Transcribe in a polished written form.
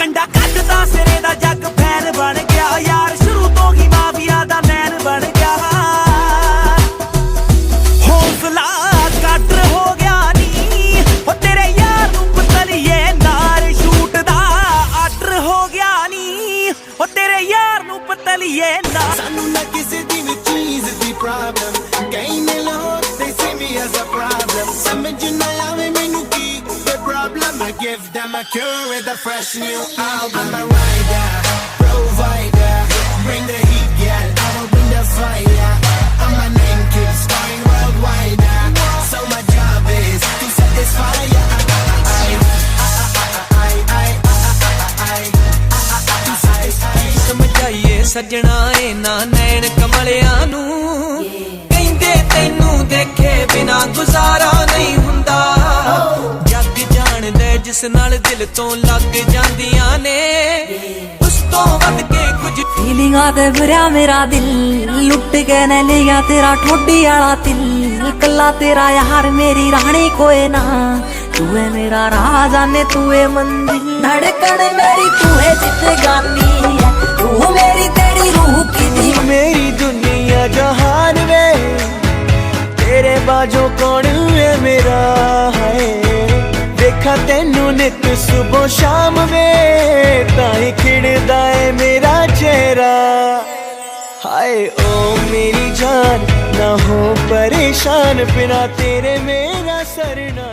ਕੰਡਾ ਕੱਢਦਾ ਸਿਰੇ ਦਾ ਜੱਗ ਫੈਨ ਬਣ ਗਿਆ ਯਾਰ ਸ਼ੁਰੂ ਤੋਂ ਹੀ ਮਾਫੀਆ ਦਾ ਮੈਨ ਬਣ ਗਿਆ ਹੌਸਲਾ ਕੱਟ ਹੋ ਗਿਆ ਨੀ ਉਹ ਤੇਰੇ ਯਾਰ ਨੂੰ ਪਤਲੀਏ ਨਾਲ ਸ਼ੂਟ ਦਾ ਆਰਡਰ ਹੋ ਗਿਆ ਨੀ ਉਹ ਤੇਰੇ ਯਾਰ ਨੂੰ ਪਤਲੀਏ ਨਾਲ ਸਾਨੂੰ ਨਾ ਕਿਸੇ ਦੀ ਵੀ ਚੀਜ਼ ਦੀ ਪ੍ਰੋਬਲਮ ਕਈ ਨੇ ਲੋਕ they see me as a problem ਸਮਝ ਨਾ ਆਵੇ ਮੈਨੂੰ ਕੀ the problem I give them a cure with a fresh new album I'm a rider, provider bring the heat girl I will bring the fire and my name keeps going worldwide so my job is to satisfy ya ਸਮਝਾਈਏ ਸੱਜਣਾ ਏ ਨਾ ਨੈਣ ਕਮਲਿਆਂ ਨੂੰ ਕਹਿੰਦੇ ਤੈਨੂੰ ਦੇਖੇ ਬਿਨਾ ਗੁਜ਼ਾਰਾ ਨਹੀਂ ਹੁੰਦਾ ਜੱਗ ਜਾਣਦਾ ਜਿਸ ਨਾਲ ਦਿਲ ਤੋਂ ਲੱਗ ਜਾਂਦੀਆਂ ਨੇ ਉਸ ਤੋਂ ਵੱਧ ਕੇ ਕੁਝ ਫੀਲਿੰਗਾਂ ਤੇ ਭਰਿਆ ਮੇਰਾ ਦਿਲ ਲੁੱਟ ਕੇ ਨੇ ਲਿਆ ਤੇਰਾ ਠੋਡੀ ਵਾਲਾ ਦਿਲ ਕੱਲਾ ਤੇਰਾ ਯਾਰ ਮੇਰੀ ਰਾਣੀ ਕੋਏ ਨਾ तू है मेरा राजा ने तू है मंदिर धड़कन मेरी तू है जिंदगानी है तू मेरी तेरी रूह की दी मेरी दुनिया जहान में तेरे बाजों कौन है मेरा है देखा तेनू नित सुबह शाम में ताई खिड़दा है मेरा चेहरा हाय ओ मेरी जान ना हो परेशान बिना तेरे मेरा सरना